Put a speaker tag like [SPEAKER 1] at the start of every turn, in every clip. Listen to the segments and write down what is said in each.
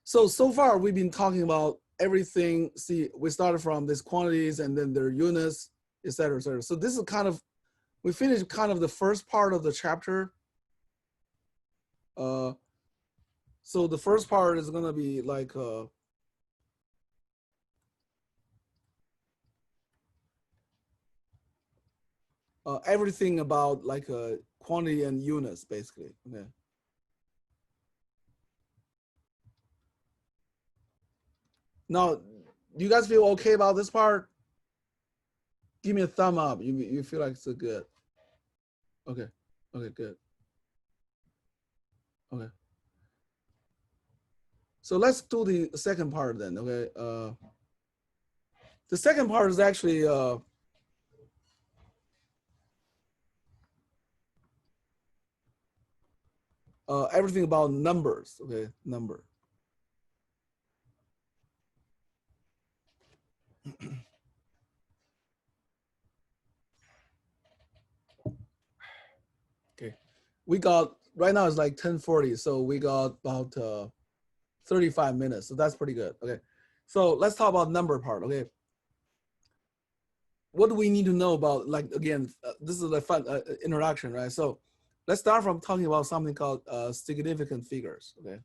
[SPEAKER 1] So far we've been talking about everything. See, we started from these quantities and then their units, et cetera, et cetera. So this is kind of, we finished kind of the first part of the chapter. So the first part is gonna be like everything about like quantity and units, basically. Okay. Now, do you guys feel okay about this part? Give me a thumb up. You feel like it's good. Okay. Okay, good. Okay. So let's do the second part then. Okay. The second part is actually everything about numbers. Okay, number. Okay, we got right now it's like 10:40, so we got about 35 minutes. So that's pretty good. Okay, so let's talk about number part. Okay, what do we need to know about? Like again, this is a fun introduction, right? So let's start from talking about something called significant figures. Okay.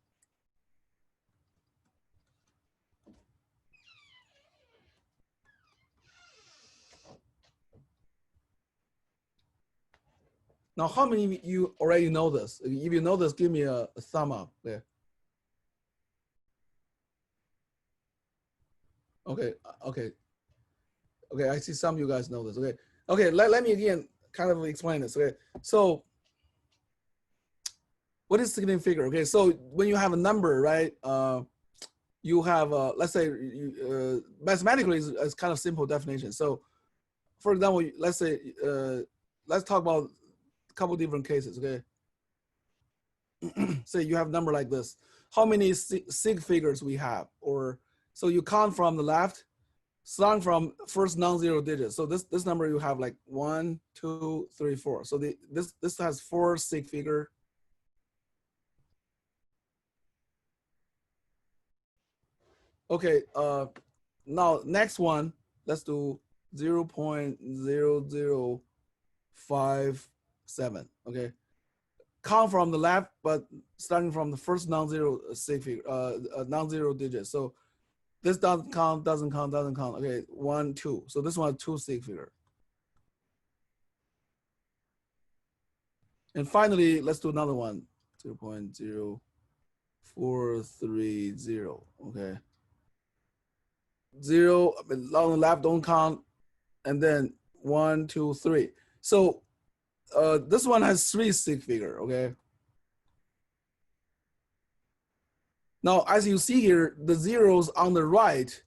[SPEAKER 1] Now, how many of you already know this? If you know this, give me a thumb up. Yeah. Okay. Okay. Okay. I see some of you guys know this. Okay. Okay. Let me again kind of explain this. Okay. So, what is significant figure? Okay. So when you have a number, right? You have let's say mathematically is kind of simple definition. So, for example, let's say let's talk about a couple different cases. Okay. Say you have a number like this. How many sig figures we have? Or so you count from the left, starting from first non-zero digit. So this number you have like 1, 2, 3, 4. So this has 4 sig figure. Okay. Now next one, let's do 0.0057. Okay. Count from the left, but starting from the first non-zero sig figure, non-zero digit. So this doesn't count, doesn't count, doesn't count. Okay, 1, 2. So this one 2 sig figure. And finally, let's do another one, 0.0430. Okay. 0 on the left don't count, and then 1, 2, 3. So this one has 3 sig figure. Okay. Now, as you see here, the zeros on the right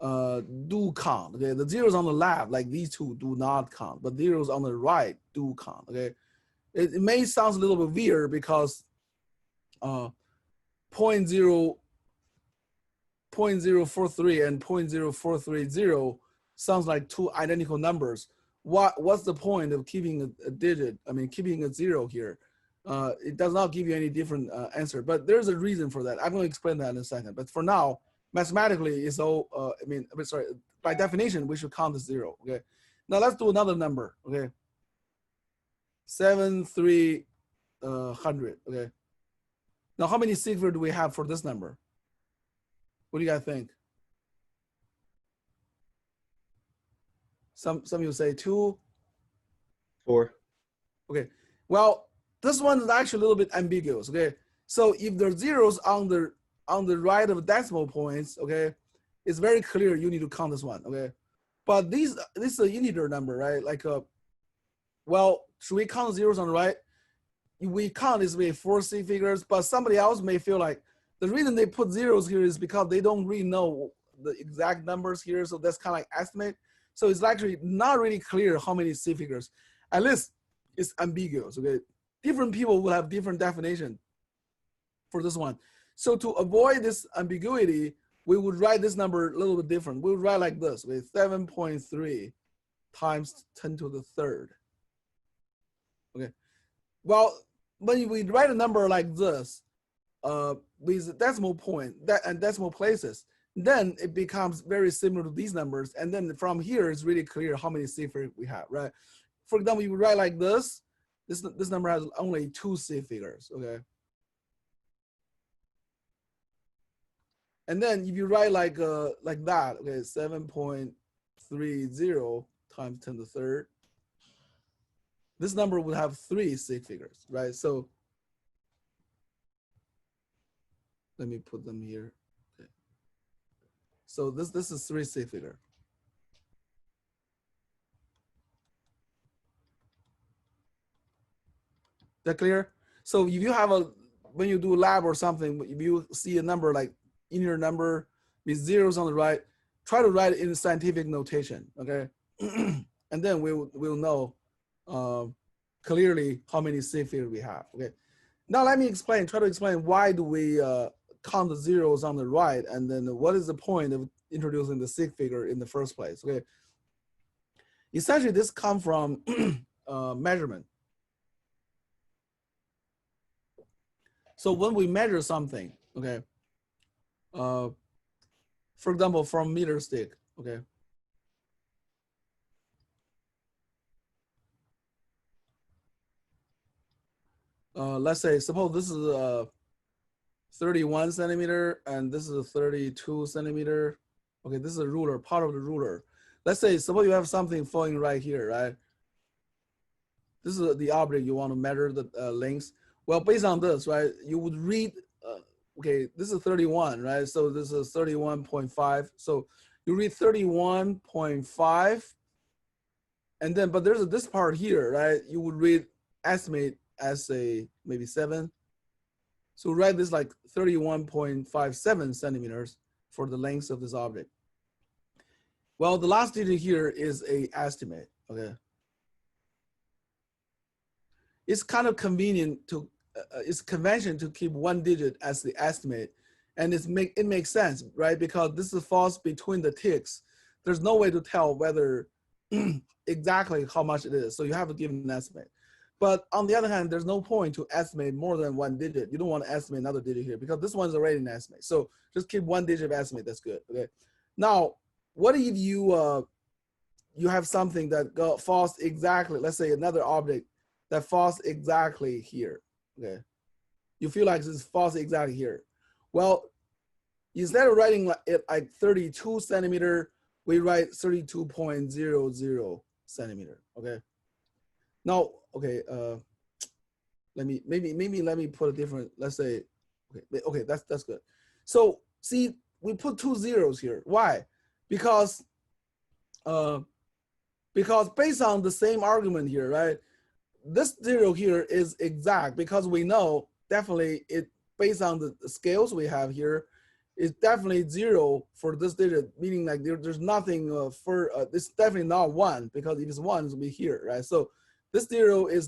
[SPEAKER 1] do count. Okay, the zeros on the left, like these two, do not count, but zeros on the right do count. Okay, it may sound a little bit weird because 0.043 and 0.0430 sounds like two identical numbers. What's the point of keeping a digit? I mean, keeping a zero here. It does not give you any different answer, but there's a reason for that. I'm going to explain that in a second. But for now, mathematically, it's all. Sorry. By definition, we should count as 0. Okay. Now let's do another number. Okay. 7,300. Okay. Now, how many sig figures do we have for this number? What do you guys think? Some of you say 2.
[SPEAKER 2] 4.
[SPEAKER 1] Okay. Well, this one is actually a little bit ambiguous. Okay. So if there's zeros on the right of decimal points, okay, it's very clear you need to count this one. Okay. But this is an integer number, right? Like well, should we count zeros on the right? We count this way 4 sig figures, but somebody else may feel like the reason they put zeros here is because they don't really know the exact numbers here. So that's kind of like estimate. So it's actually not really clear how many sig figures. At least it's ambiguous. Okay. Different people will have different definition for this one. So to avoid this ambiguity, we would write this number a little bit different. We would write like this with 7.3 times 10 to the third. Okay. Well, when we write a number like this, with decimal point and decimal places, then it becomes very similar to these numbers. And then from here, it's really clear how many C figures we have, right? For example, you write like this number has only 2 C figures, okay? And then if you write like that, okay, 7.30 times 10 to the third, this number would have 3 C figures, right? So let me put them here. Okay. So this is 3 C figure. That clear? So if you have when you do lab or something, if you see a number like integer number with zeros on the right, try to write it in scientific notation, okay? And then we'll know clearly how many C figures we have, okay? Now let me try to explain why do we count the zeros on the right, and then what is the point of introducing the C figure in the first place, okay? Essentially, this comes from measurement. So when we measure something, okay, for example, from meter stick, okay, let's say, suppose this is 31 centimeter and this is 32 centimeter. Okay, this is a ruler, part of the ruler. Let's say, suppose you have something falling right here, right? This is the object you want to measure the length. Well, based on this, right, you would read, okay, this is 31, right? So this is 31.5. So you read 31.5, and then, but there's this part here, right? You would read estimate as a maybe 7. So write this like 31.57 centimeters for the length of this object. Well, the last digit here is a estimate, okay? It's kind of convenient to, it's convention to keep 1 digit as the estimate, and it makes sense, right? Because this is falls between the ticks. There's no way to tell whether exactly how much it is, so you have to give an estimate. But on the other hand, there's no point to estimate more than 1 digit. You don't want to estimate another digit here because this one's already an estimate. So just keep 1 digit of estimate. That's good. Okay. Now, what if you you have something that falls exactly? Let's say another object that falls exactly here. Okay. You feel like this falls exactly here. Well, instead of writing it like 32 centimeter, we write 32.00 centimeter. Okay. Now, okay, let me put a different, let's say, okay, that's good. So see, we put 2 zeros here. Why? Because based on the same argument here, right? This 0 here is exact because we know definitely it based on the scales we have here, it's definitely 0 for this digit, meaning like there's nothing it's definitely not 1 because if it's 1, it'll be here, right? So this 0 is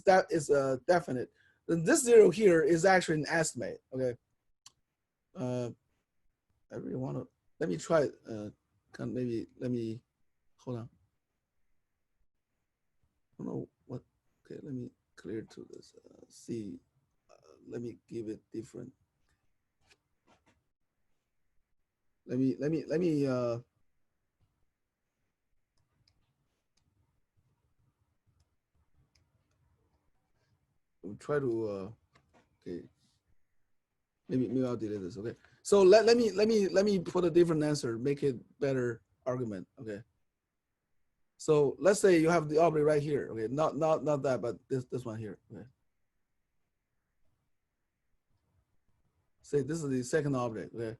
[SPEAKER 1] definite. Then this 0 here is actually an estimate. Okay. I really want to let me try. Maybe let me hold on. I don't know what. Okay, let me clear to this. See, let me give it different. Let me try to okay. Maybe I'll delete this. Okay. So let me put a different answer, make it better argument. Okay. So let's say you have the object right here. Okay, not that, but this one here. Okay. Say this is the second object. Okay.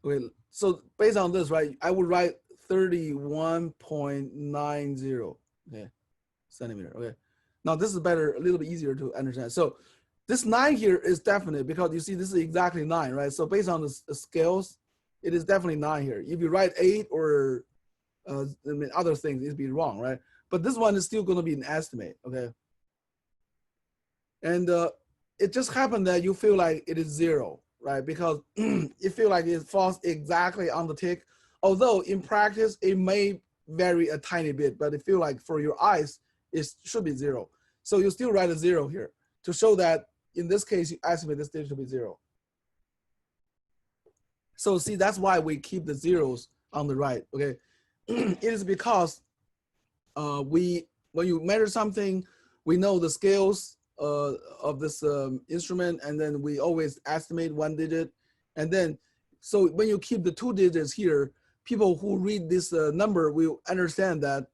[SPEAKER 1] Okay. So based on this, right, I would write 31.90. Okay, centimeter. Okay. Now this is better, a little bit easier to understand. So this 9 here is definite because you see this is exactly 9, right? So based on the scales, it is definitely 9 here. If you write 8 or I mean, other things, it'd be wrong, right? But this one is still going to be an estimate, okay? And it just happened that you feel like it is 0, right? Because you feel like it falls exactly on the tick. Although in practice, it may vary a tiny bit, but it feel like for your eyes, it should be 0. So you still write a 0 here to show that in this case, you estimate this digit to be 0. So see, that's why we keep the zeros on the right, okay? It is because when you measure something, we know the scales of this instrument, and then we always estimate 1 digit. And then, so when you keep the 2 digits here, people who read this number will understand that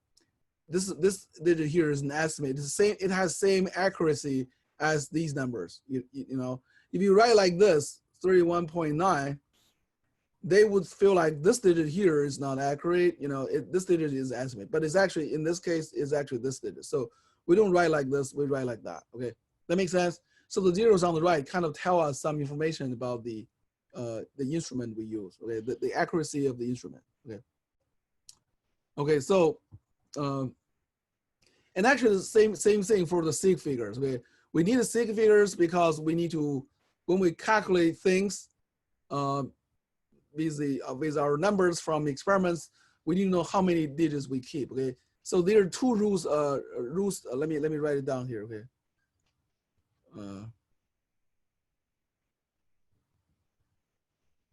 [SPEAKER 1] this digit here is an estimate. It's the same, it has same accuracy as these numbers. You know, if you write like this, 31.9, they would feel like this digit here is not accurate. You know, this digit is estimate, but it's actually, in this case, is actually this digit. So we don't write like this, we write like that, okay? That makes sense? So the zeros on the right kind of tell us some information about the instrument we use, okay? The accuracy of the instrument, okay? Okay, so, and actually the same thing for the sig figures, okay? We need the sig figures because we need to, when we calculate things, with our numbers from experiments, we need to know how many digits we keep, okay? So there are 2 rules, let me write it down here, okay?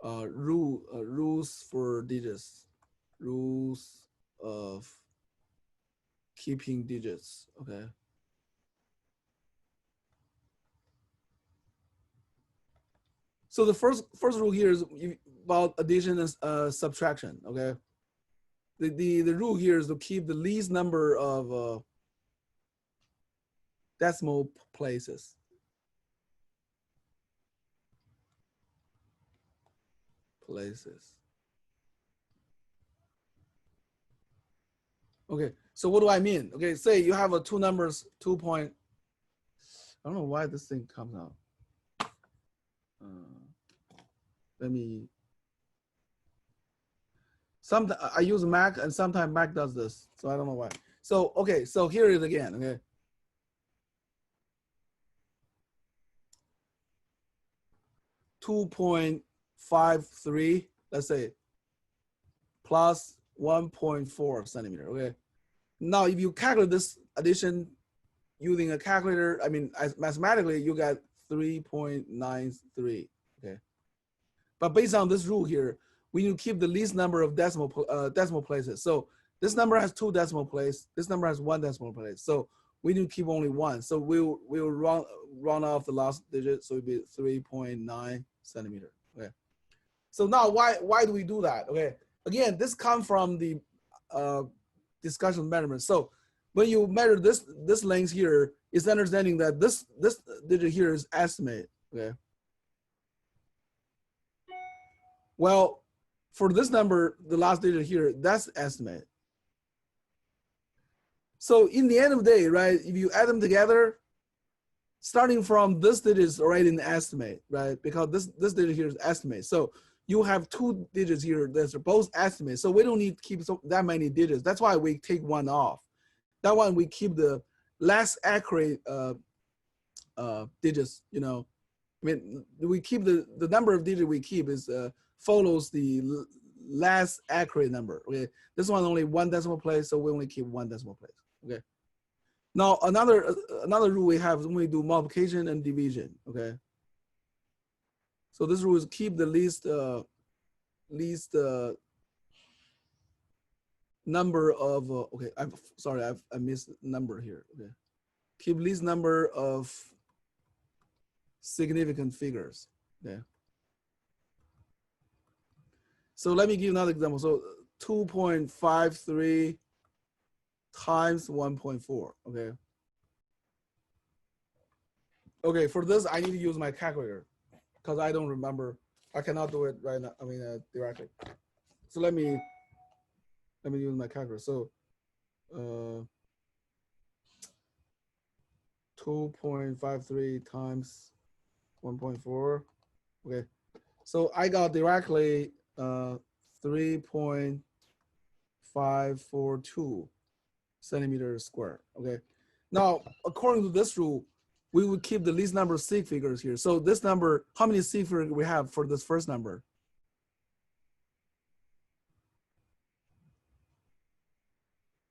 [SPEAKER 1] Rules for digits, rules of keeping digits, okay? So the first rule here is about addition and subtraction, okay? The rule here is to keep the least number of decimal places. Okay, so what do I mean? Okay, say you have a 2 numbers, 2 point, I don't know why this thing comes out. Let me, sometimes I use Mac and sometimes Mac does this, so I don't know why. So, okay, so here it is again, okay? .53, let's say, plus 1.4 centimeter, okay? Now, if you calculate this addition using a calculator, I mean, mathematically, you got 3.93, okay? But based on this rule here, we need to keep the least number of decimal places. So this number has 2 decimal places. This number has 1 decimal place. So we need to keep only 1. So we'll run off the last digit. So it'll be 3.9 centimeter. Okay. So now why do we do that? Okay. Again, this comes from the discussion of measurement. So when you measure this length here, it's understanding that this digit here is estimate. Okay. Well, for this number, the last digit here, that's estimate. So in the end of the day, right, if you add them together, starting from this digit is already an estimate, right? Because this digit here is estimate. So you have 2 digits here that's both estimates. So we don't need to keep that many digits. That's why we take 1 off. That one we keep the less accurate digits, you know. I mean, we keep the number of digits we keep is follows the less accurate number. Okay, this one only 1 decimal place, so we only keep 1 decimal place. Okay. Now another rule we have is when we do multiplication and division. Okay. So this rule is keep the least number of okay. I'm sorry, I missed number here. Okay. Keep least number of significant figures. Okay. So let me give you another example. So 2.53 times 1.4, okay? Okay, for this, I need to use my calculator because I don't remember. I cannot do it right now, I mean, directly. So let me use my calculator. So 2.53 times 1.4, okay. So I got directly 3.542 centimeters square, okay? Now, according to this rule, we would keep the least number of sig figures here. So this number, how many sig figures we have for this first number?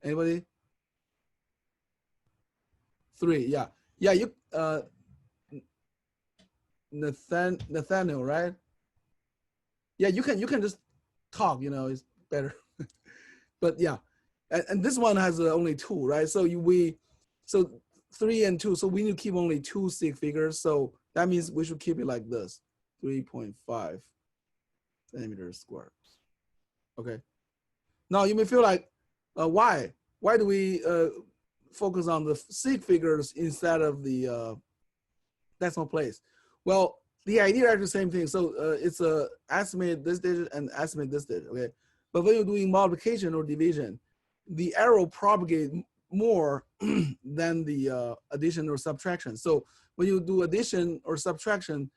[SPEAKER 1] Anybody? 3, yeah. Yeah, Nathaniel, right? Yeah, you can just talk, you know, it's better. But yeah, and this one has only 2, right? So so 3 and 2, so we need to keep only 2 sig figures. So that means we should keep it like this, 3.5 centimeters squared. Okay. Now you may feel like, why do we focus on the sig figures instead of the decimal place? Well, the idea is actually the same thing. So it's estimate this digit and estimate this digit, okay? But when you're doing multiplication or division, the arrow propagates more than the addition or subtraction. So when you do addition or subtraction,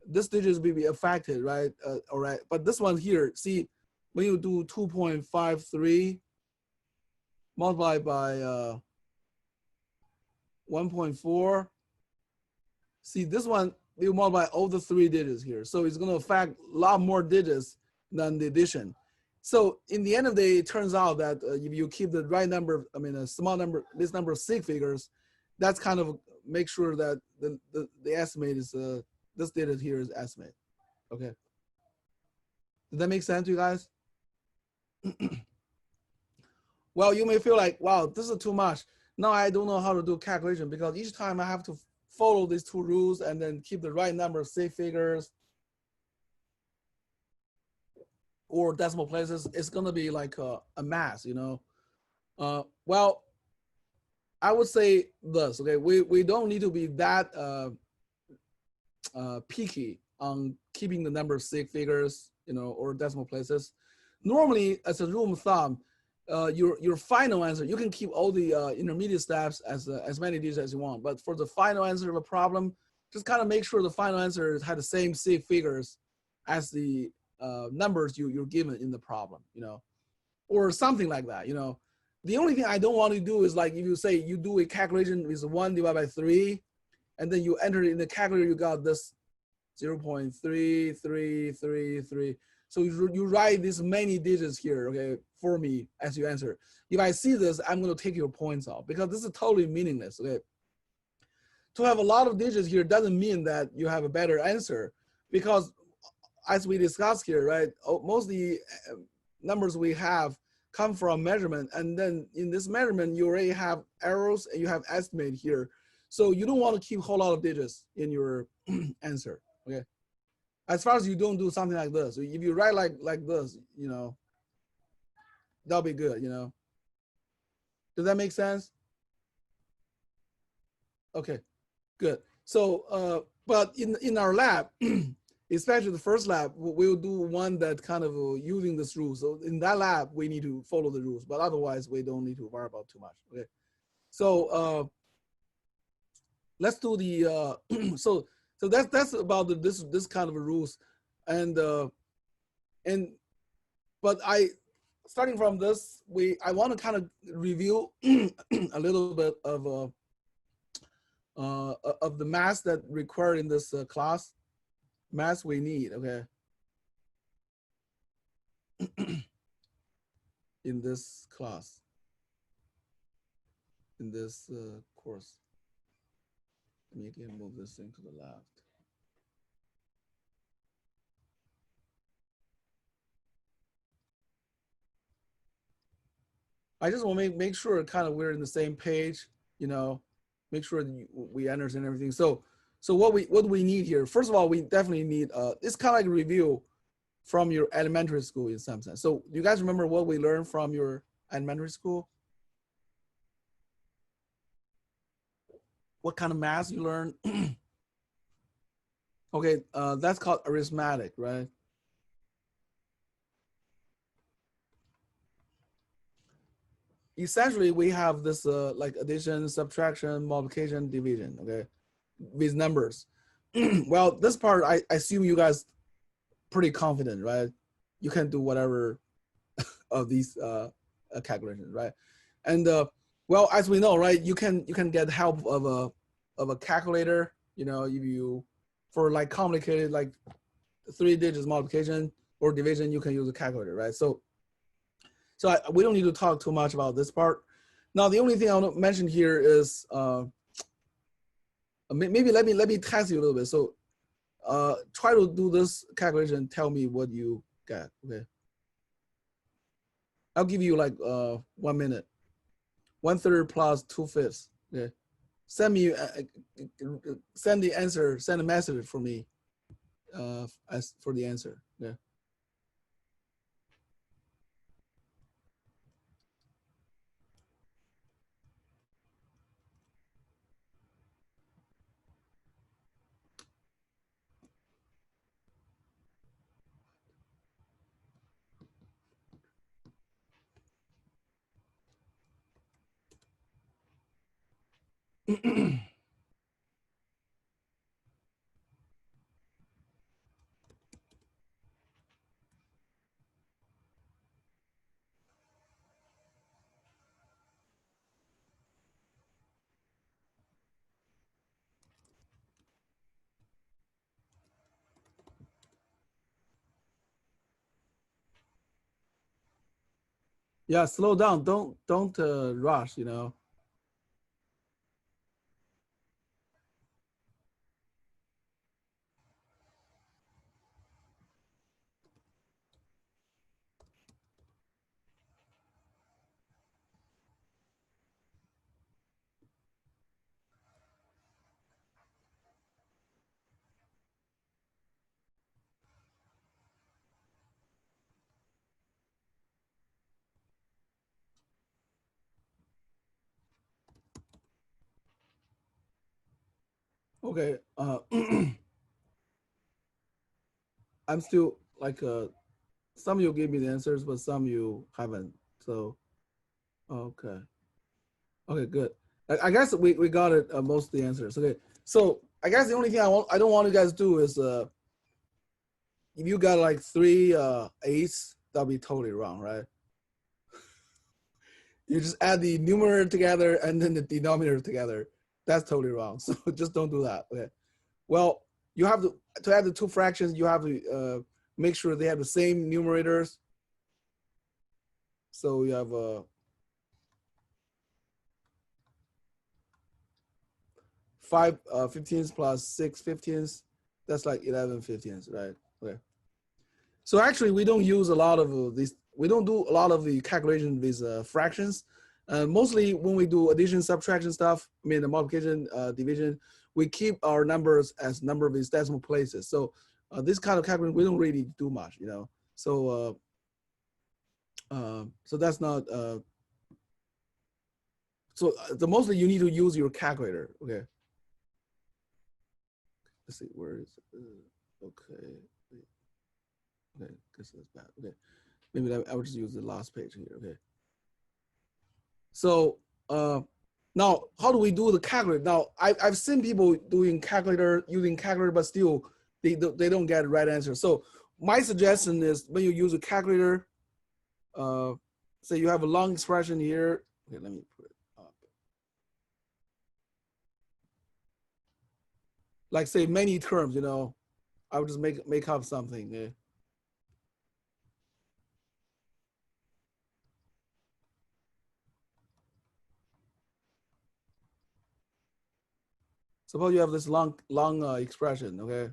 [SPEAKER 1] this digit will be affected, right? All right, but this one here, see, when you do 2.53 multiplied by 1.4, see this one, you multiply all the 3 digits here. So it's gonna affect a lot more digits than the addition. So in the end of the day, it turns out that if you keep the right number, I mean a small number, this number of sig figures, that's kind of make sure that the estimate is, this digit here is estimate, okay? Does that make sense to you guys? Well, you may feel like, wow, this is too much. Now I don't know how to do calculation because each time I have to follow these 2 rules and then keep the right number of sig figures or decimal places. It's gonna be like a mass, you know. Well, I would say this, okay? We don't need to be that picky on keeping the number of sig figures, you know, or decimal places. Normally, as a rule of thumb, your final answer, you can keep all the intermediate steps as many digits as you want, but for the final answer of a problem, just kind of make sure the final answer has the same sig figures as the numbers you're given in the problem, you know, or something like that, you know. The only thing I don't want to do is like if you say you do a calculation with 1 divided by 3, and then you enter it in the calculator, you got this 0.3333. So you write these many digits here, okay, for me as you answer. If I see this, I'm going to take your points off because this is totally meaningless, okay? To have a lot of digits here doesn't mean that you have a better answer because as we discussed here, right, most of the numbers we have come from measurement, and then in this measurement, you already have arrows and you have estimate here. So you don't want to keep a whole lot of digits in your answer, okay? As far as you don't do something like this. If you write like this, you know, that'll be good, you know. Does that make sense? Okay, good. So, but in our lab, especially the first lab, we'll do one that kind of using this rule. So in that lab, we need to follow the rules, but otherwise we don't need to worry about too much, okay? So let's do the, so that's about this kind of rules. And but starting from this, I want to kind of review a little bit of the math that required in this class. Math we need, okay, in this class, in this course. Let me again move this thing to the left. I just want to make sure kind of we're in the same page, you know, make sure that we understand everything. So what do we need here? First of all, we definitely need it's kind of like a review from your elementary school in some sense. So do you guys remember what we learned from your elementary school? What kind of math you learned? Okay, that's called arithmetic, right? Essentially, we have this like addition, subtraction, multiplication, division, okay, with numbers. Well, this part, I assume you guys pretty confident, right? You can do whatever of these calculations, right? And well, as we know, right, you can get help of a calculator, you know, if you, for like complicated like 3 digits multiplication or division, you can use a calculator, right? So we don't need to talk too much about this part. Now, the only thing I want to mention here is maybe let me test you a little bit. So try to do this calculation and tell me what you got, okay? I'll give you like 1 minute. 1/3 plus 2/5, okay? Send me, send the answer, send a message for me as for the answer, yeah. Yeah, slow down. Don't rush, you know. Okay. I'm still like some of you gave me the answers, but some you haven't. So okay. Okay, good. I guess we got it most of the answers. Okay. So I guess the only thing I don't want you guys to do is if you got like 3 eighths, that'll be totally wrong, right? You just add the numerator together and then the denominator together. That's totally wrong. So just don't do that. Okay. Well, you have to add the 2 fractions, you have to make sure they have the same numerators. So you have 5 15ths plus 6 15ths. That's like 11 15ths, right? Okay. So actually, we don't use a lot of these. We don't do a lot of the calculation with fractions. Mostly when we do addition, subtraction stuff, I mean the multiplication, division, we keep our numbers as number of these decimal places. So this kind of calculation, we don't really do much, you know. So so that's not. So the mostly you need to use your calculator. Okay. Let's see, where is it? Okay. Okay, guess that's bad. Okay, maybe I would just use the last page here. Okay. So now how do we do the calculator? Now I've seen people doing calculator using calculator, but still they don't get the right answer. So my suggestion is when you use a calculator, say you have a long expression here. Okay, let me put it up. Like say many terms, you know, I would just make up something. Yeah. Suppose you have this long expression, okay?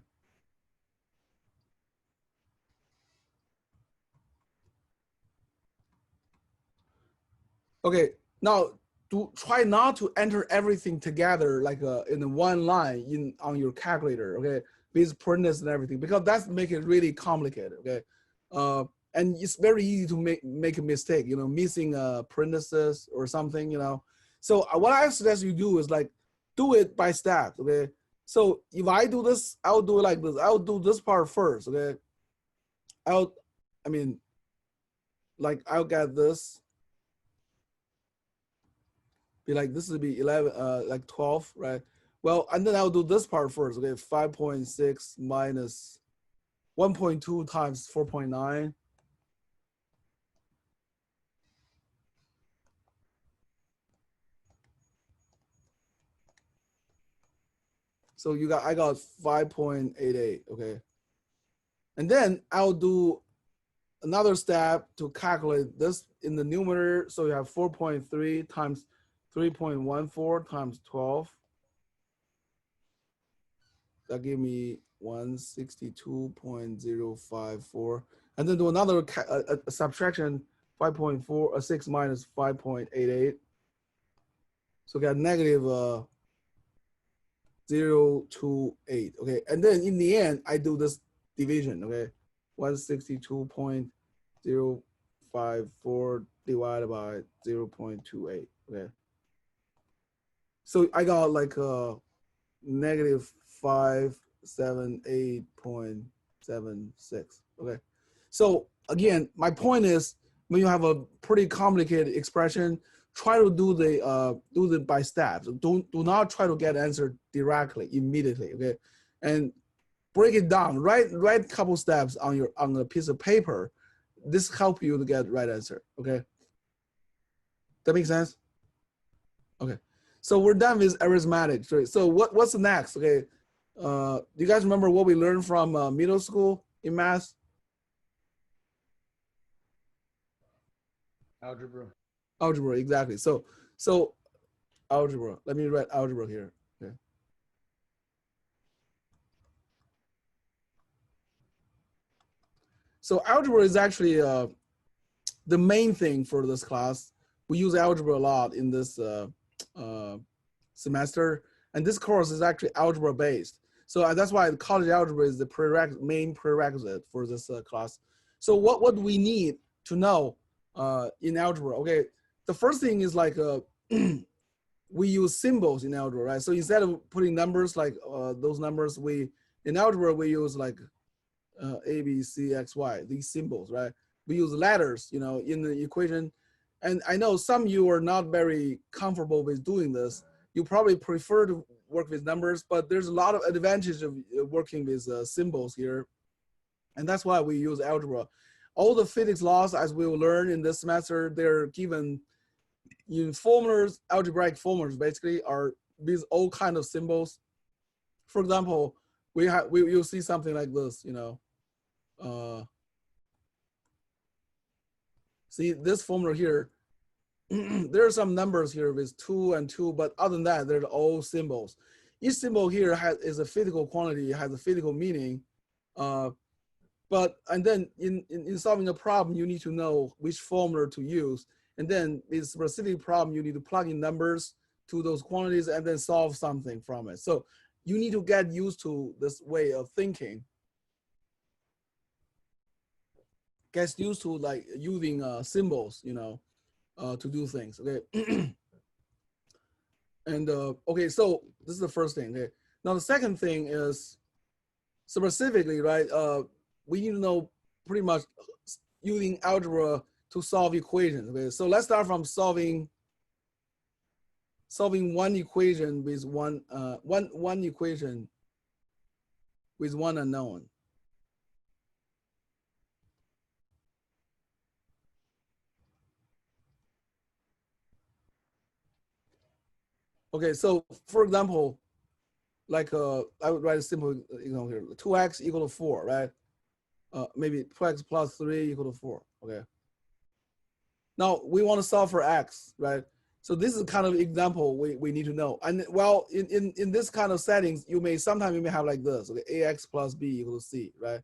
[SPEAKER 1] Okay, now try not to enter everything together like in one line on your calculator, okay? With parentheses and everything, because that's make it really complicated, okay? And it's very easy to make a mistake, you know, missing parentheses or something, you know. So what I suggest you do is like do it by steps, okay? So if I do this, I'll do it like this. I'll do this part first, okay? I mean, like I'll get this. Be like, this would be 11, like 12, right? Well, and then I'll do this part first, okay? 5.6 minus 1.2 times 4.9. So I got 5.88, okay? And then I'll do another step to calculate this in the numerator. So you have 4.3 times 3.14 times 12. that give me 162.054. And then do another subtraction, 5.46 minus 5.88. So got negative 0.28. Okay, and then in the end, I do this division. Okay, 162.054 divided by 0.28. Okay, so I got like negative 578.76. Okay, so again, my point is when you have a pretty complicated expression, try to do the by steps. Do not try to get answer directly immediately. Okay, and break it down. Write a couple steps on a piece of paper. This help you to get the right answer. Okay, that makes sense. Okay, so we're done with arithmetic. So what's the next? Okay, do you guys remember what we learned from middle school in math?
[SPEAKER 2] Algebra.
[SPEAKER 1] Algebra, exactly. So algebra. Let me write algebra here. Okay. So algebra is actually the main thing for this class. We use algebra a lot in this semester, and this course is actually algebra-based. So that's why college algebra is the main prerequisite for this class. So what do we need to know in algebra? Okay, the first thing is like we use symbols in algebra, right? So instead of putting numbers like those numbers, in algebra we use like A, B, C, X, Y, these symbols, right? We use letters, in the equation. And I know some of you are not very comfortable with doing this. You probably prefer to work with numbers, but there's a lot of advantage of working with symbols here. And that's why we use algebra. All the physics laws, as we will learn in this semester, they're given in formulas, algebraic formulas basically are these all kind of symbols. For example, you'll see something like this, see this formula here, there are some numbers here with 2 and 2, but other than that, they're all symbols. Each symbol here is a physical quantity, has a physical meaning. And then in solving a problem, you need to know which formula to use. And then in specific problem, you need to plug in numbers to those quantities and then solve something from it. So you need to get used to this way of thinking. Get used to like using symbols, to do things. Okay. And okay, so this is the first thing. Okay. Now the second thing is specifically, right? We need to know pretty much using algebra to solve equations. Okay, so let's start from solving one equation with one equation with one unknown. Okay, so for example, like I would write a simple example here: 2x equal to 4, right? Maybe 2x plus 3 equal to 4. Okay. Now we want to solve for x, right? So this is kind of example we need to know. And well, in this kind of settings, sometimes you may have like this, okay, ax plus b equals c, right?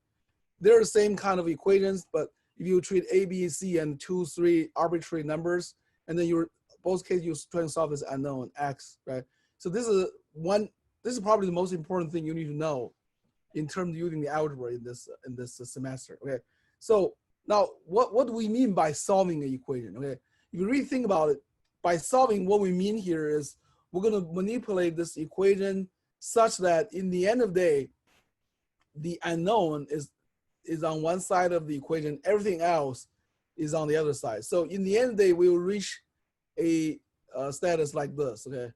[SPEAKER 1] They're the same kind of equations, but if you treat a, b, c, and 2, 3 arbitrary numbers, and then both cases you try and solve this unknown x, right? So this is probably the most important thing you need to know in terms of using the algebra in this semester. Okay, so now what do we mean by solving an equation? Okay, if you really think about it, by solving, what we mean here is we're going to manipulate this equation such that in the end of the day, the unknown is on one side of the equation, everything else is on the other side. So in the end of the day, we will reach a status like this. Okay,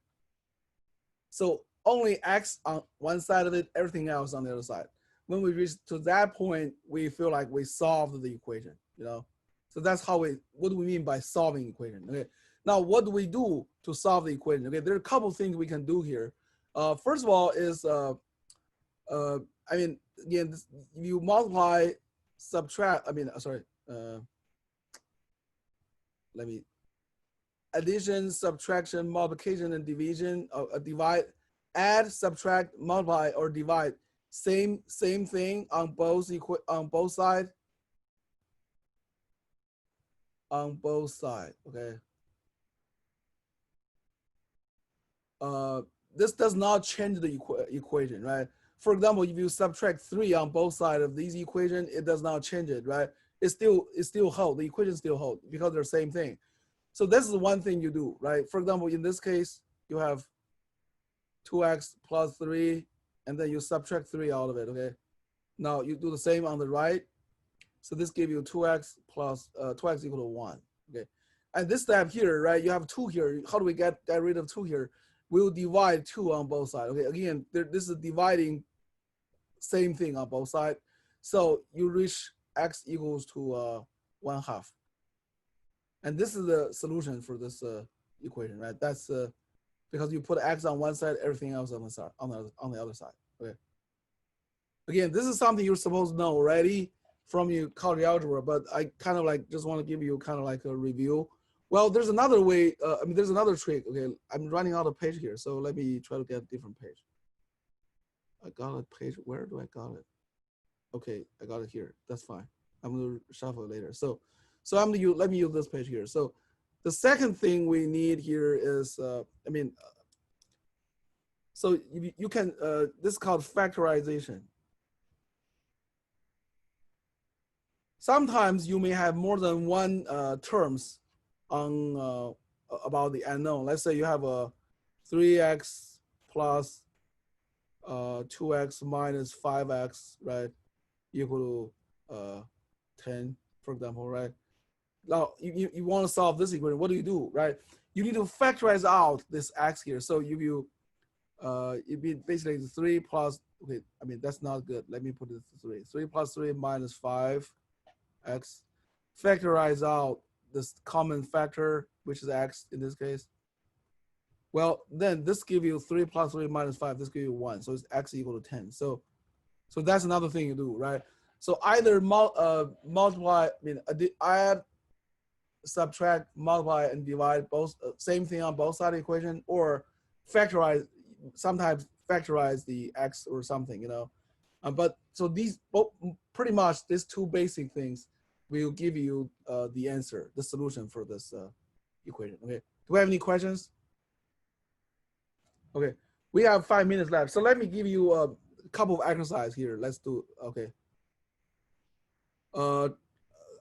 [SPEAKER 1] so only x on one side of it, everything else on the other side. When we reach to that point, we feel like we solved the equation, So that's what do we mean by solving equation? Okay. Now, what do we do to solve the equation? Okay, there are a couple things we can do here. First of all is, I mean, again, you multiply, subtract, addition, subtraction, multiplication, and division, divide, add, subtract, multiply, or divide. Same thing on both sides. On both sides, okay. This does not change the equation, right? For example, if you subtract 3 on both sides of these equation, it does not change it, right? It still hold. The equation still hold because they're the same thing. So this is one thing you do, right? For example, in this case, you have 2x plus 3, and then you subtract 3 out of it, okay? Now you do the same on the right. So this gives you 2x plus 2x equal to 1, okay? And this step here, right, you have 2 here. How do we get rid of 2 here? We'll divide 2 on both sides, okay? Again, this is dividing same thing on both sides. So you reach x equals to 1/2. And this is the solution for this equation, right? That's because you put x on one side, everything else on the side, on the other side, okay? Again, this is something you're supposed to know already from your college algebra, but I kind of like just want to give you kind of like a review. Well, there's another way, there's another trick, okay? I'm running out of page here, so let me try to get a different page. I got a page, where do I got it? Okay, I got it here, that's fine. I'm gonna shuffle it later. So let me use this page here. So the second thing we need here is, so you can, this is called factorization. Sometimes you may have more than one terms on about the unknown. Let's say you have a 3x plus 2x minus 5x, right, equal to 10, for example, right? Now you want to solve this equation. What do, right? You need to factorize out this x here. So it'd be basically 3 plus, okay, I mean, that's not good. Let me put it 3. 3 plus 3 minus 5 x, factorize out this common factor, which is x in this case. Well, then this give you 3 plus 3 minus 5, this give you 1. So it's x equal to 10. So that's another thing you do, right? So either multiply, add, subtract, multiply, and divide, both same thing on both sides of the equation, or factorize, sometimes factorize the x or something, you know. But so these pretty much these two basic things will give you the answer, the solution for this equation. Okay. Do we have any questions? Okay. We have 5 minutes left. So let me give you a couple of exercises here. Let's do. Okay.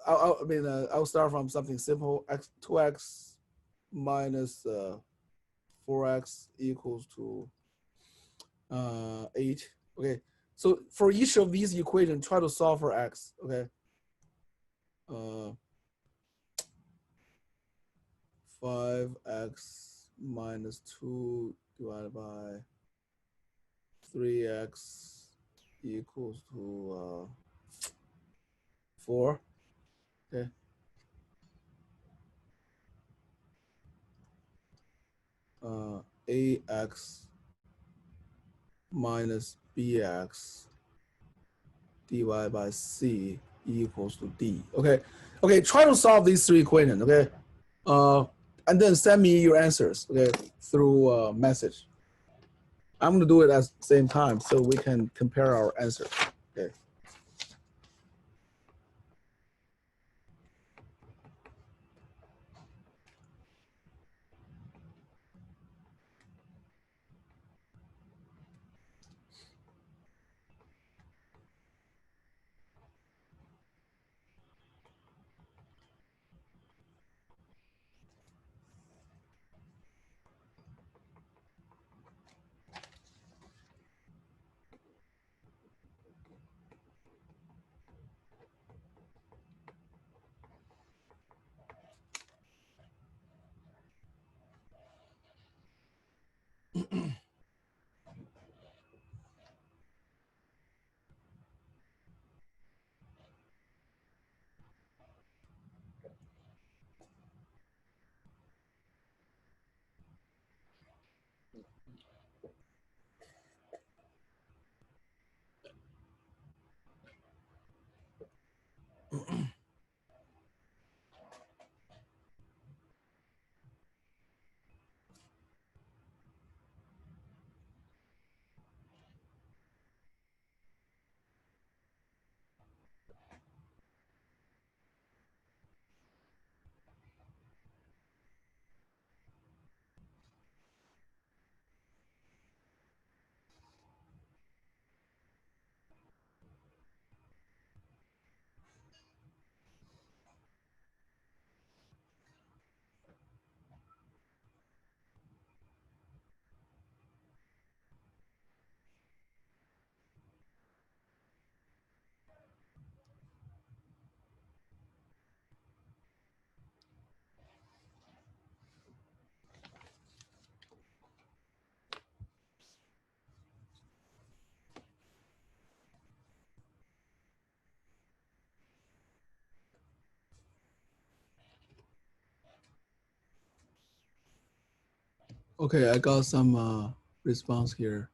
[SPEAKER 1] I'll start from something simple. 2x minus 4x equals to 8. Okay. So for each of these equations, try to solve for x. Okay. 5x minus 2 divided by 3x equals to 4. Okay. Ax minus bx divided by c equals to d. Okay. Okay. Try to solve these 3 equations. Okay. And then send me your answers. Okay, through message. I'm gonna do it at the same time so we can compare our answers. Okay. Okay, I got some response here.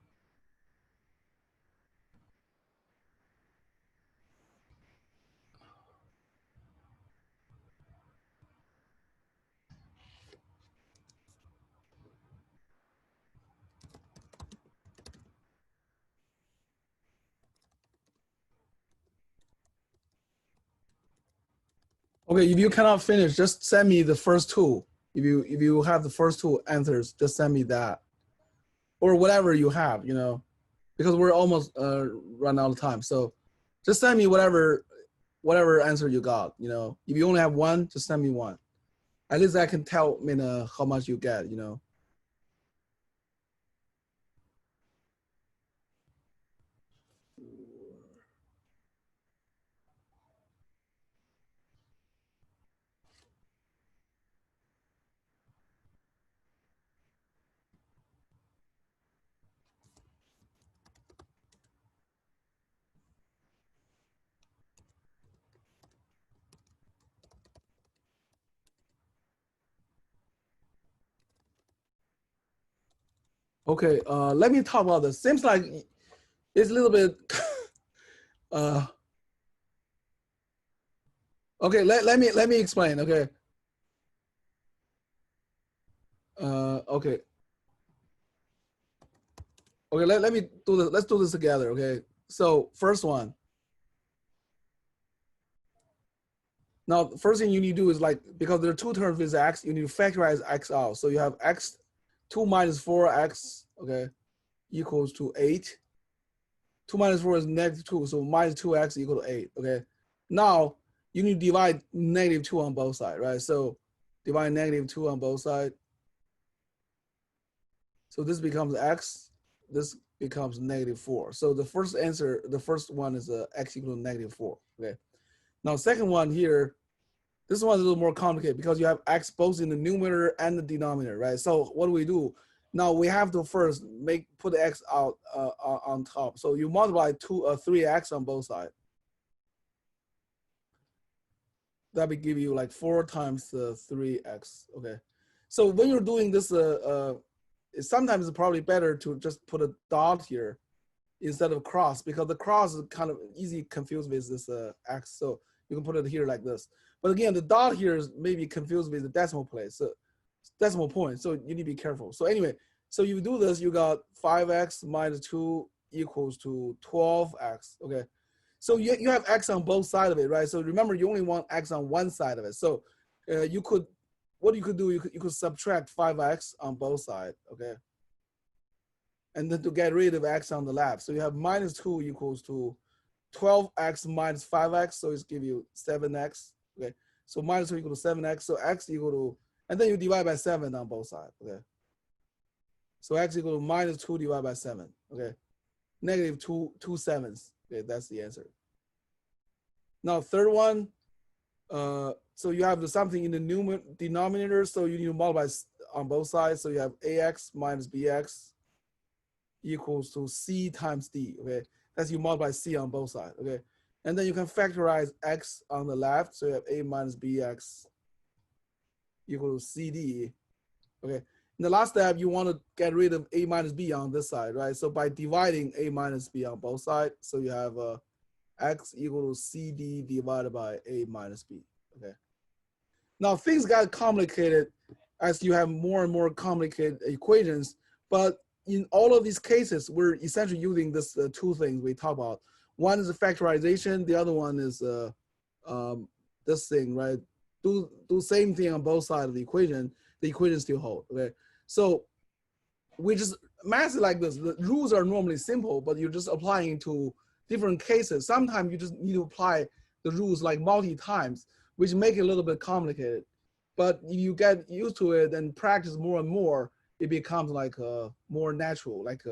[SPEAKER 1] Okay, if you cannot finish, just send me the first two. If you have the first two answers, just send me that or whatever you have, you know, because we're almost run out of time. So just send me whatever answer you got. You know, if you only have one, just send me one. At least I can tell, I mean, how much you get. You know. Okay, let me talk about this. Seems like it's a little bit. Okay, let me explain. Okay. Okay. Okay, let me do this. Let's do this together. Okay. So first one. Now, the first thing you need to do is like, because there are two terms with x, you need to factorize x out. So you have x, 2 minus 4x, okay, equals to 8. 2 minus 4 is negative 2, so minus 2x equal to 8, okay? Now, you need to divide negative 2 on both sides, right? So divide negative 2 on both sides. So this becomes x, this becomes negative 4. So the first answer, the first one is x equal to negative 4, okay? Now, second one here, this one's a little more complicated because you have x both in the numerator and the denominator, right? So what do we do? Now we have to first put the x out on top. So you multiply 3x on both sides. That will give you like 4 times 3x, okay? So when you're doing this, sometimes it's probably better to just put a dot here instead of cross, because the cross is kind of easy confused with this x. So you can put it here like this. But again, the dot here is maybe confused with the decimal place, so decimal point. So you need to be careful. So anyway, so you do this, you got 5x minus 2 equals to 12x. Okay. So you have x on both sides of it, right? So remember, you only want x on one side of it. So you could, what you could do, you could subtract 5x on both sides, okay? And then to get rid of x on the left. So you have minus 2 equals to 12x minus 5x, so it's give you 7x, okay? So minus 2 equal to 7x, so x equal to, and then you divide by 7 on both sides, okay? So x equal to minus 2 divided by 7, okay? Negative 2 sevens, okay, that's the answer. Now, third one, so you have something in the denominator, so you need to multiply on both sides. So you have ax minus bx equals to c times d, okay? That's you multiply c on both sides, okay? And then you can factorize x on the left, so you have a minus bx equal to cd, okay? In the last step, you want to get rid of a minus b on this side, right? So by dividing a minus b on both sides, so you have x equal to cd divided by a minus b, okay? Now things got complicated as you have more and more complicated equations, but in all of these cases, we're essentially using this two things we talk about. One is the factorization, the other one is this thing, right? Do same thing on both sides of the equation still hold, okay? So we just math it like this. The rules are normally simple, but you're just applying to different cases. Sometimes you just need to apply the rules like multi times, which make it a little bit complicated. But if you get used to it and practice more and more, it becomes like more natural. Like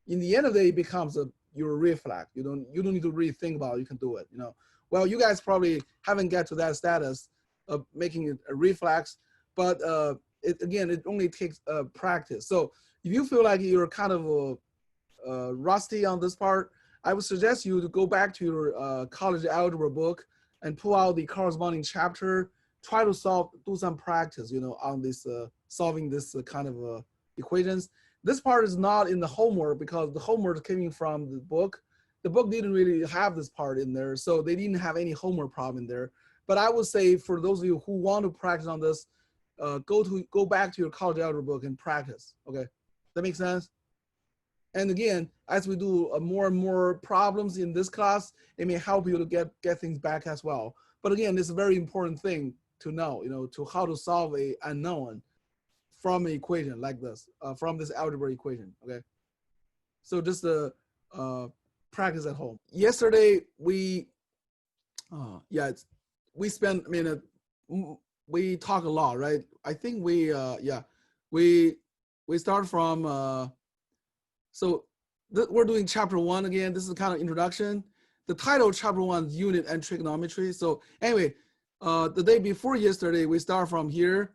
[SPEAKER 1] in the end of the day, it becomes your reflex. You don't need to really think about it. You can do it. You know. Well, you guys probably haven't get to that status of making it a reflex, but it only takes practice. So if you feel like you're kind of rusty on this part, I would suggest you to go back to your college algebra book and pull out the corresponding chapter. Try to do some practice, you know, on this solving this kind of equations. This part is not in the homework because the homework is coming from the book. The book didn't really have this part in there, so they didn't have any homework problem in there. But I would say for those of you who want to practice on this, go back to your college algebra book and practice. Okay, that makes sense. And again, as we do more and more problems in this class, it may help you to get things back as well. But again, it's a very important thing to know, to how to solve a unknown from an equation like this, from this algebra equation. Okay, so just practice at home. Yesterday we spent, we talk a lot, right? I think we start from so we're doing chapter 1 again. This is kind of introduction. The title of chapter 1 is unit and trigonometry. So anyway, the day before yesterday we start from here.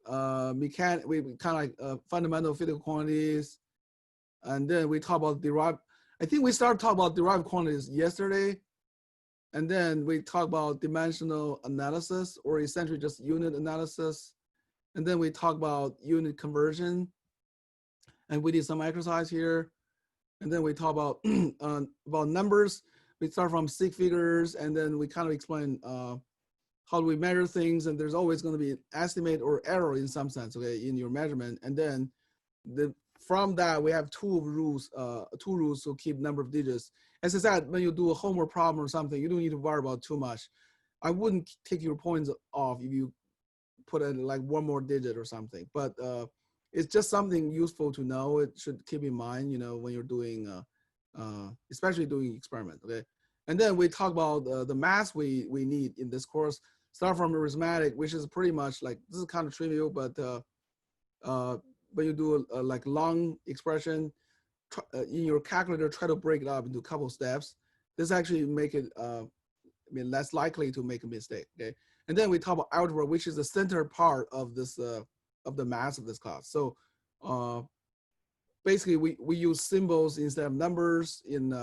[SPEAKER 1] We kind of fundamental physical quantities, and then we talk about derived. I think we started talking about derived quantities yesterday, and then we talk about dimensional analysis, or essentially just unit analysis, and then we talk about unit conversion, and we did some exercise here, and then we talk about about numbers. We start from stick figures, and then we kind of explain how do we measure things, and there's always going to be an estimate or error in some sense, okay, in your measurement, and then from that, we have two rules to keep number of digits. As I said, when you do a homework problem or something, you don't need to worry about too much. I wouldn't take your points off if you put in like one more digit or something, but it's just something useful to know. It should keep in mind, when you're doing, especially doing experiment, okay? And then we talk about the math we need in this course. Start from arithmetic, which is pretty much like, this is kind of trivial, but when you do like long expression in your calculator, try to break it up into a couple steps. This actually make it less likely to make a mistake. Okay, and then we talk about algebra, which is the center part of this of the math of this class. So basically, we use symbols instead of numbers in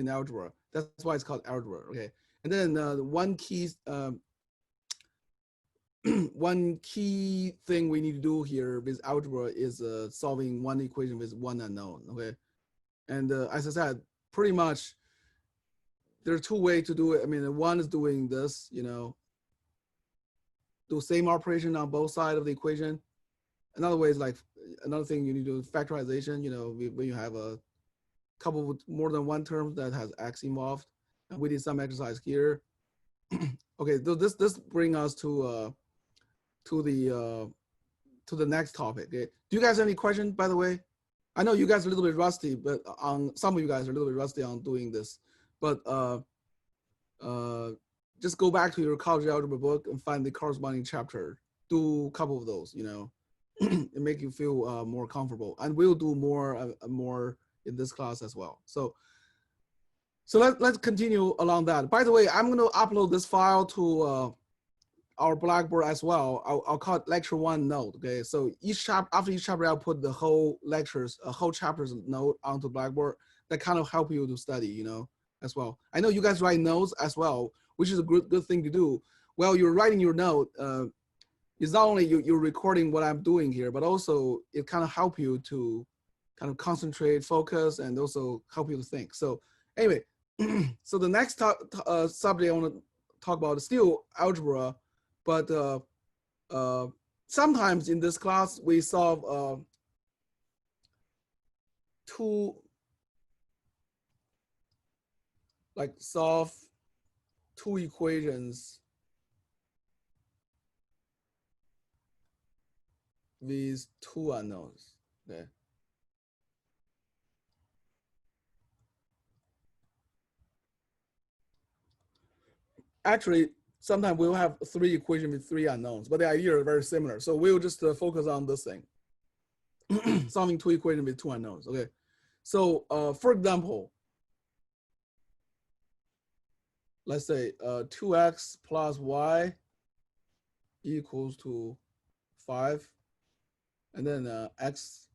[SPEAKER 1] algebra. That's why it's called algebra. Okay, and then one key thing we need to do here with algebra is solving one equation with one unknown, okay? And as I said, pretty much there are two ways to do it. One is doing this, do same operation on both sides of the equation. Another way is like, another thing you need to do factorization, when you have a couple with more than one term that has x involved. And we did some exercise here. Okay, so this brings us to the next topic. Okay? Do you guys have any questions, by the way? I know you guys are a little bit rusty, but some of you guys are a little bit rusty on doing this. But just go back to your college algebra book and find the corresponding chapter. Do a couple of those, and make you feel more comfortable. And we'll do more in this class as well. So let's continue along that. By the way, I'm going to upload this file to our Blackboard as well. I'll call it lecture 1 note. Okay, so after each chapter, I'll put the whole chapter's note onto Blackboard. That kind of help you to study, as well. I know you guys write notes as well, which is a good thing to do. While you're writing your note, it's not only you're recording what I'm doing here, but also it kind of help you to kind of concentrate, focus, and also help you to think. So anyway, so the next subject I want to talk about is still algebra. But sometimes in this class, we solve two equations with two unknowns. Okay. Actually, sometimes we'll have 3 equations with 3 unknowns, but the idea is very similar. So we'll just focus on this thing, solving 2 equations with 2 unknowns. Okay. So for example, let's say 2x plus y equals to 5, and then x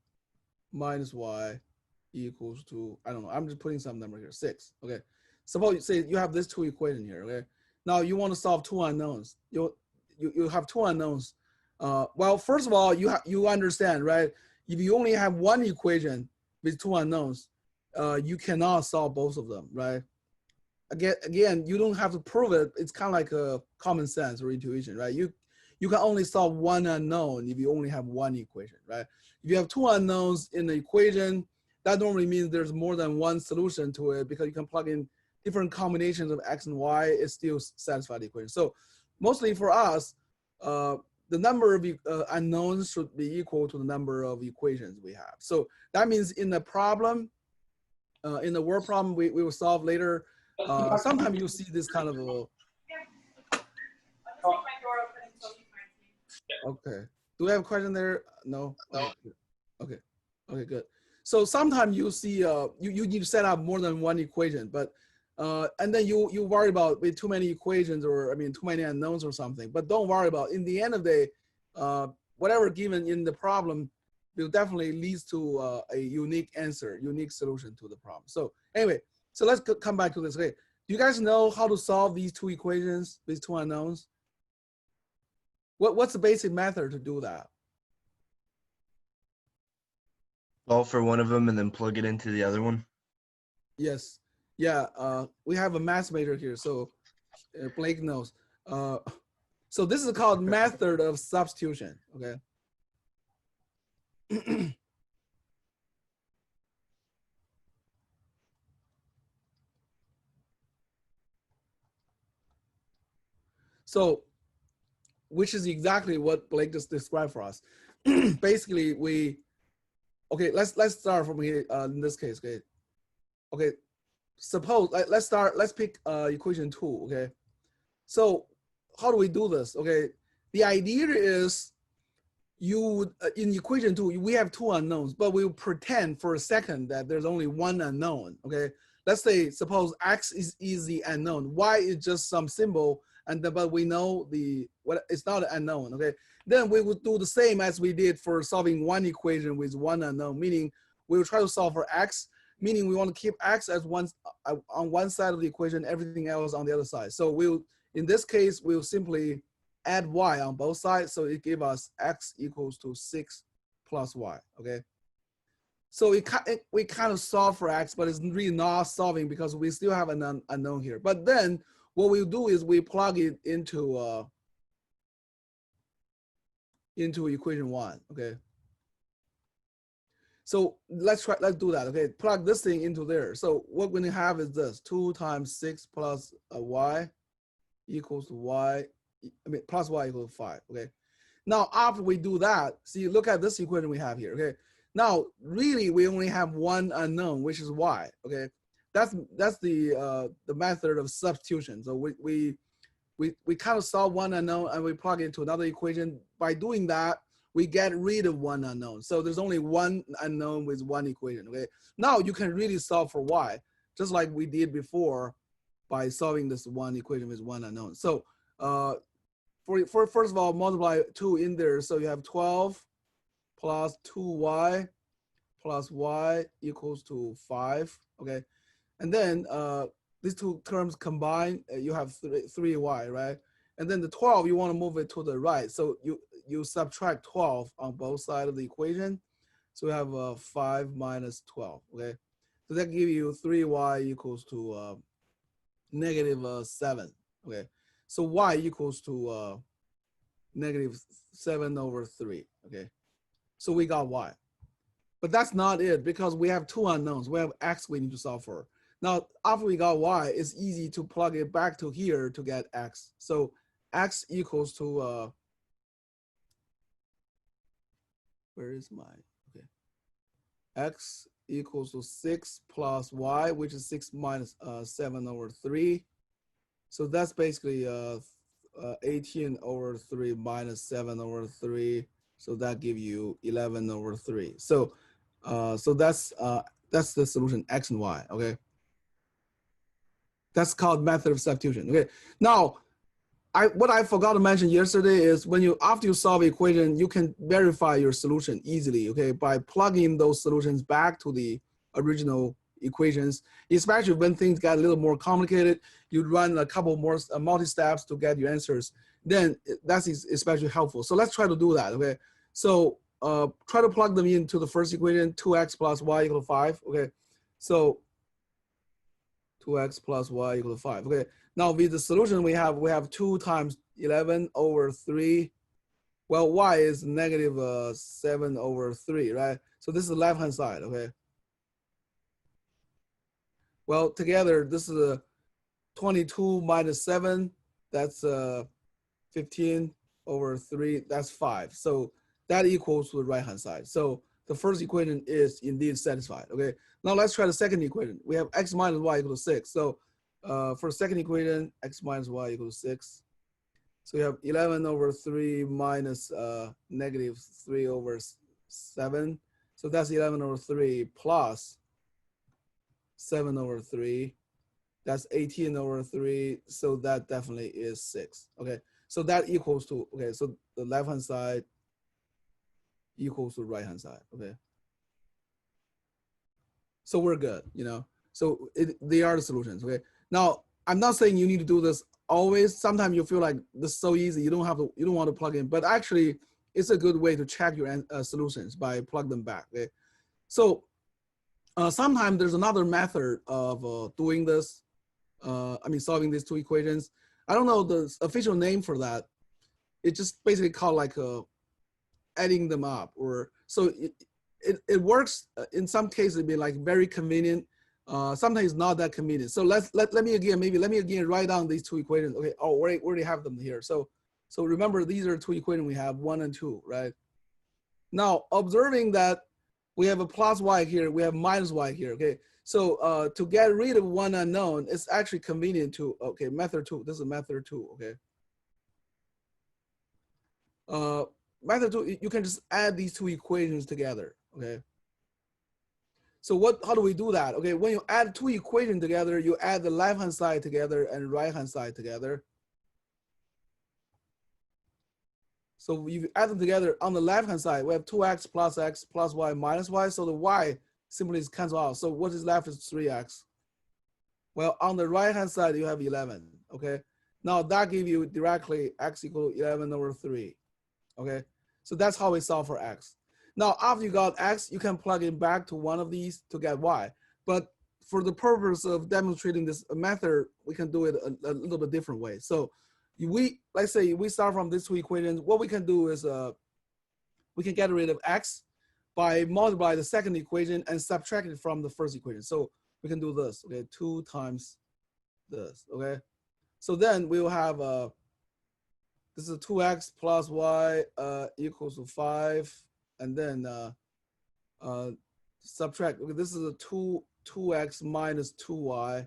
[SPEAKER 1] minus y equals to, I don't know, I'm just putting some number here, 6. Okay. Suppose you say you have this 2 equation here. Okay. Now you want to solve 2 unknowns. You have 2 unknowns. Well, first of all, you understand, right? if you only have one equation with two unknowns, you cannot solve both of them, right? Again, you don't have to prove it. It's kind of like a common sense or intuition, right? You can only solve one unknown if you only have one equation, right? If you have two unknowns in the equation, that normally means there's more than one solution to it because you can plug in different combinations of x and y, it still satisfies the equation. So mostly for us, the number of unknowns should be equal to the number of equations we have. So that means in the problem, in the word problem we will solve later, sometimes you see this kind of a, okay. Do we have a question there? No? Okay, okay, good. So sometimes you see, you need to set up more than one equation, but, and then you worry about with too many equations or, I mean, too many unknowns or something, but don't worry about, in the end of the day, whatever given in the problem will definitely leads to a unique answer, unique solution to the problem. So anyway, so let's come back to this. Okay, do you guys know how to solve these two equations, these two unknowns? What's the basic method to do that?
[SPEAKER 2] Solve for one of them and then plug it into the other one.
[SPEAKER 1] Yes, yeah, we have a math major here, so Blake knows. So this is called method of substitution, okay? So, which is exactly what Blake just described for us. Basically, okay, let's start from here in this case, okay? Okay, suppose, let's pick equation 2, okay? So how do we do this, okay? The idea is you would, in equation 2, we have two unknowns, but we'll pretend for a second that there's only one unknown, okay? Let's say, suppose x is the unknown, y is just some symbol, and but we know it's not an unknown, okay? Then we would do the same as we did for solving one equation with one unknown, meaning we will try to solve for x, meaning we want to keep x as on one side of the equation, everything else on the other side. So in this case, we'll simply add y on both sides, so it gives us x equals to 6 plus y, okay? So we kind of solve for x, but it's really not solving because we still have an unknown here. But then what we'll do is we plug it into equation 1, okay? So let's do that, okay? Plug this thing into there. So what we're gonna have is this, 2 times 6 plus y equals to y, I mean, plus y equals 5, okay? Now, after we do that, see, look at this equation we have here, okay? Now, really, we only have one unknown, which is y, okay? That's the method of substitution. So we kind of solve one unknown and we plug it into another equation. By doing that, we get rid of one unknown. So there's only one unknown with one equation, okay? Now you can really solve for y, just like we did before by solving this one equation with one unknown. So for first of all, multiply 2 in there. So you have 12 plus 2y plus y equals to 5, okay? And then these two terms combine, you have 3y, right? And then the 12, you want to move it to the right. So you subtract 12 on both sides of the equation. So we have 5 minus 12, okay? So that gives you 3y equals to negative 7, okay? So y equals to negative 7 over 3, okay? So we got y. But that's not it because we have two unknowns. We have x we need to solve for. Now, after we got y, it's easy to plug it back to here to get x. So x equals to, where is my, okay. X equals to 6 plus y, which is 6 minus 7 over 3. So that's basically 18 over 3 minus 7 over 3. So that gives you 11 over 3. So so that's the solution, x and y, okay? That's called method of substitution, okay? Now, what I forgot to mention yesterday is after you solve an equation, you can verify your solution easily, okay? By plugging those solutions back to the original equations, especially when things got a little more complicated, you run a couple more multi-steps to get your answers, then that's especially helpful. So let's try to do that, okay? So try to plug them into the first equation, 2x plus y equal to 5, okay? So 2x plus y equal to 5, okay? Now with the solution we have 2 times 11 over 3. Well, y is negative 7 over 3, right? So this is the left-hand side, okay? Well, together, this is 22 minus 7, that's 15 over 3, that's 5. So that equals to the right-hand side. So the first equation is indeed satisfied, okay? Now let's try the second equation. We have x minus y equals 6. So for the second equation, x minus y equals 6. So you have 11 over 3 minus negative 3 over 7. So that's 11 over 3 plus 7 over 3. That's 18 over 3. So that definitely is 6. Okay. So that equals to, okay, so the left-hand side equals to right-hand side. Okay. So we're good, you know. So they are the solutions. Okay. Now, I'm not saying you need to do this always. Sometimes you feel like this is so easy, you don't want to plug in, but actually it's a good way to check your solutions by plug them back. Okay. So sometimes there's another method of doing this. Solving these two equations. I don't know the official name for that. It's just basically called like adding them up, or so it works in some cases. It'd be like very convenient. Sometimes not that convenient. So let me again write down these two equations. Okay. Oh, we already have them here. So remember, these are two equations we have, 1 and 2, right? Now observing that we have a plus y here, we have minus y here. Okay. So to get rid of one unknown, it's actually convenient to, okay, method 2. This is method 2, okay? Method 2, you can just add these two equations together, okay? So how do we do that? Okay, when you add two equations together, you add the left-hand side together and right-hand side together. So if you add them together, on the left-hand side, we have 2x plus y minus y. So the y simply is cancel out. So what is left is 3x. Well, on the right-hand side, you have 11, okay? Now that gives you directly x equal to 11 over 3, okay? So that's how we solve for x. Now, after you got x, you can plug it back to one of these to get y. But for the purpose of demonstrating this method, we can do it a little bit different way. So let's say we start from these two equations. What we can do is we can get rid of x by multiply the second equation and subtract it from the first equation. So we can do this, okay? 2 times this, okay? So then we will have, this is 2x plus y equals to 5. And then subtract, okay, this is a 2x minus 2y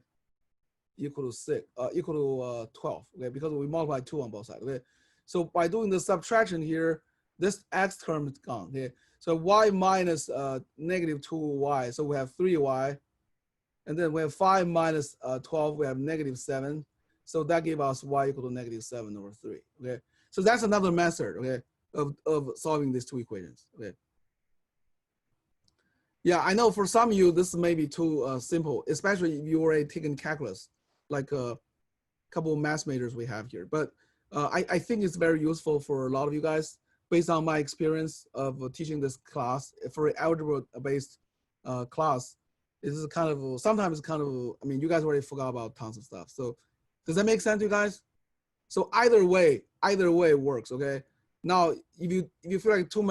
[SPEAKER 1] equal to 12, okay? Because we multiply 2 on both sides, okay? So by doing the subtraction here, this x term is gone, okay? So y minus negative 2y, so we have 3y. And then we have 5 minus 12, we have negative 7. So that gave us y equal to negative 7 over 3, okay? So that's another method, okay, of solving these two equations, okay? Yeah, I know for some of you, this may be too simple, especially if you already taken calculus, like a couple of math majors we have here. But I think it's very useful for a lot of you guys, based on my experience of teaching this class. For algebra-based class, this is kind of, sometimes kind of, I mean, you guys already forgot about tons of stuff. So does that make sense to you guys? So either way works, okay? Now, if you feel like too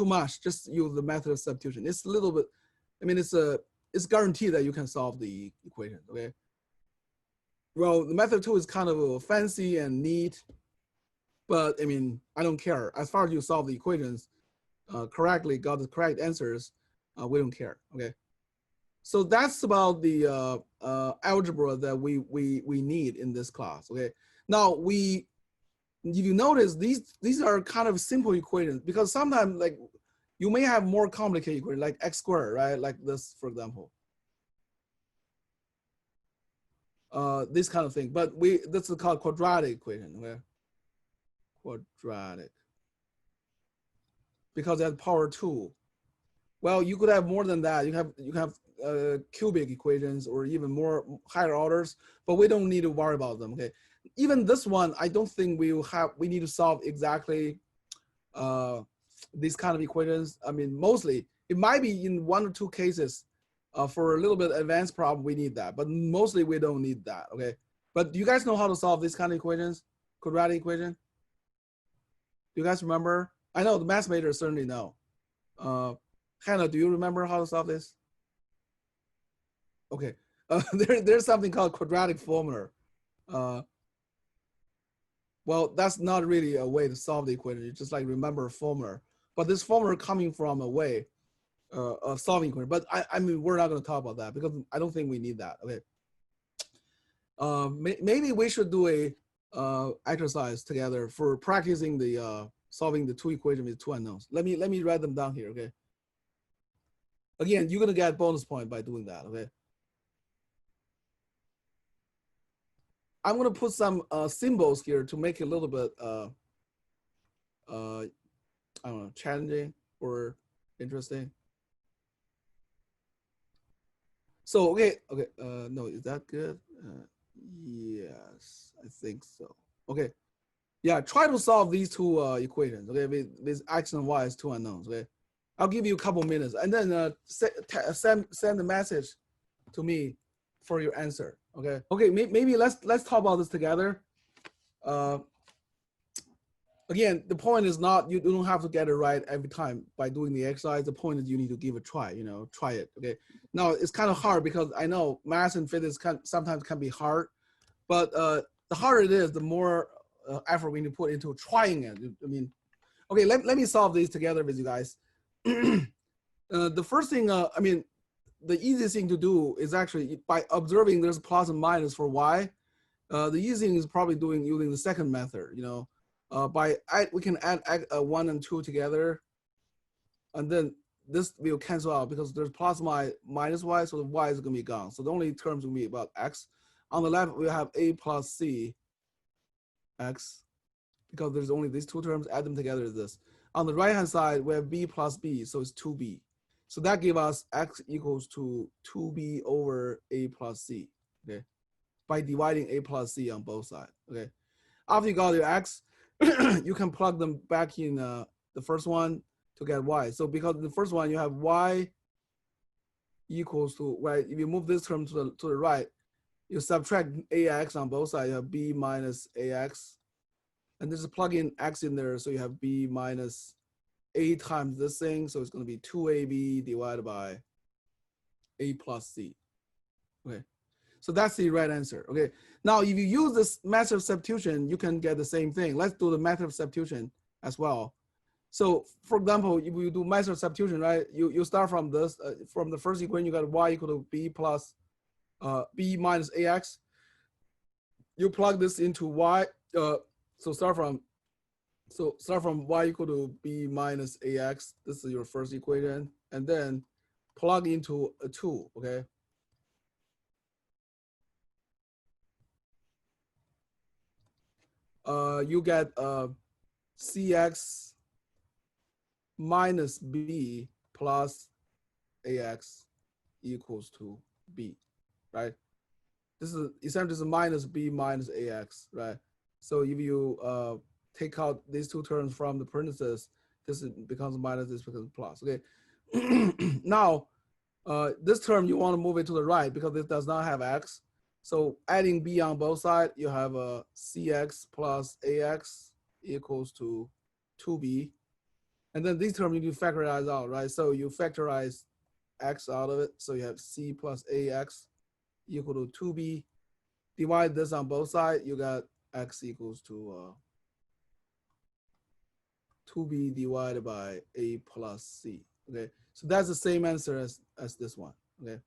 [SPEAKER 1] much, just use the method of substitution. It's a little bit, I mean, it's guaranteed that you can solve the equation, okay? Well, the method 2 is kind of fancy and neat, but I mean, I don't care. As far as you solve the equations correctly, got the correct answers, we don't care, okay? So that's about the algebra that we need in this class, okay? Now if you notice, these are kind of simple equations, because sometimes like you may have more complicated equations like x squared, right? Like this, for example. This kind of thing, but this is called quadratic equation, okay? Quadratic, because it has power 2. Well, you could have more than that. You can have cubic equations or even more higher orders, but we don't need to worry about them, okay? Even this one, I don't think we need to solve exactly these kind of equations. I mean, mostly it might be in 1 or 2 cases for a little bit advanced problem, we need that, but mostly we don't need that, okay? But do you guys know how to solve these kind of equations? Quadratic equation? Do you guys remember? I know the math majors certainly know. Hannah, do you remember how to solve this? Okay, there's something called quadratic formula. Well, that's not really a way to solve the equation. You just like remember a formula. But this formula coming from a way of solving equation. But I mean, we're not going to talk about that because I don't think we need that. Okay. Maybe we should do a exercise together for practicing the solving the 2 equations with 2 unknowns. Let me write them down here. Okay. Again, you're going to get bonus point by doing that. Okay. I'm going to put some symbols here to make it a little bit, I don't know, challenging or interesting. So, okay, no, is that good? Yes, I think so. Okay, yeah, try to solve these 2 equations, okay, with X and Y as 2 unknowns, okay? I'll give you a couple minutes and then send a message to me for your answer. Okay. Okay. Maybe let's talk about this together. Again, the point is not you don't have to get it right every time by doing the exercise. The point is you need to give it a try. You know, try it. Okay. Now it's kind of hard because I know math and physics sometimes can be hard, but the harder it is, the more effort we need to put into trying it. I mean, okay. Let me solve these together with you guys. The first thing, I mean, the easiest thing to do is actually by observing there's plus and minus for y. The easiest thing is probably using the second method. You know, we can add 1 and 2 together, and then this will cancel out because there's plus minus y, so the y is going to be gone. So the only terms will be about x. On the left we have a plus c x because there's only these 2 terms. Add them together is this. On the right hand side we have b plus b, so it's 2b. So that gives us x equals to 2b over a plus c, okay? By dividing a plus c on both sides, okay? After you got your x, you can plug them back in the first one to get y. So because in the first one you have y equals to, right? If you move this term to the right, you subtract ax on both sides, you have b minus ax. And just plug in x in there, so you have b minus a times this thing, so it's going to be 2ab divided by a plus c. Okay, so that's the right answer. Okay, now if you use this method of substitution, you can get the same thing. Let's do the method of substitution as well. So for example, if you do method of substitution, right, you start from this, from the first equation, you got y equal to b plus b minus ax. You plug this into y, so start from y equal to b minus ax. This is your first equation, and then plug into a 2, okay? You get cx minus b plus ax equals to b, right? This is essentially minus b minus ax, right? So if you take out these 2 terms from the parentheses, this becomes minus, this becomes plus, okay? Now, this term, you want to move it to the right because this does not have x. So adding b on both sides, you have a cx plus ax equals to 2b. And then these terms you need to factorize out, right? So you factorize x out of it. So you have c plus ax equal to 2b. Divide this on both sides, you got x equals to 2b divided by a plus c, okay? So that's the same answer as this one, okay?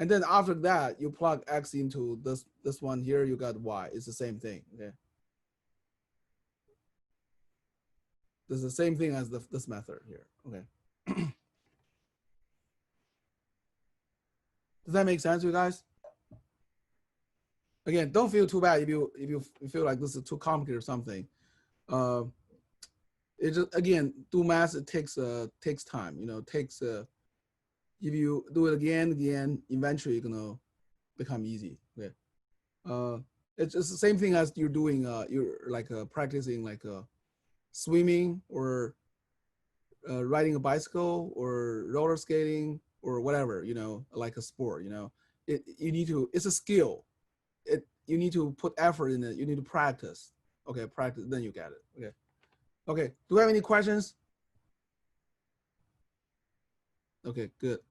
[SPEAKER 1] And then after that, you plug x into this one here, you got y. It's the same thing, okay? This is the same thing as this method here, okay? Does that make sense, you guys? Again, don't feel too bad if you feel like this is too complicated or something. It just, again, do math, it takes time, you know, takes if you do it again, eventually you're gonna become easy. Okay. It's just the same thing as you're doing, you're like practicing like swimming or riding a bicycle or roller skating or whatever, you know, like a sport, you know, you need to, it's a skill. You need to put effort in it. You need to practice. Okay, practice, then you get it. Okay. Okay, do we have any questions? Okay, good.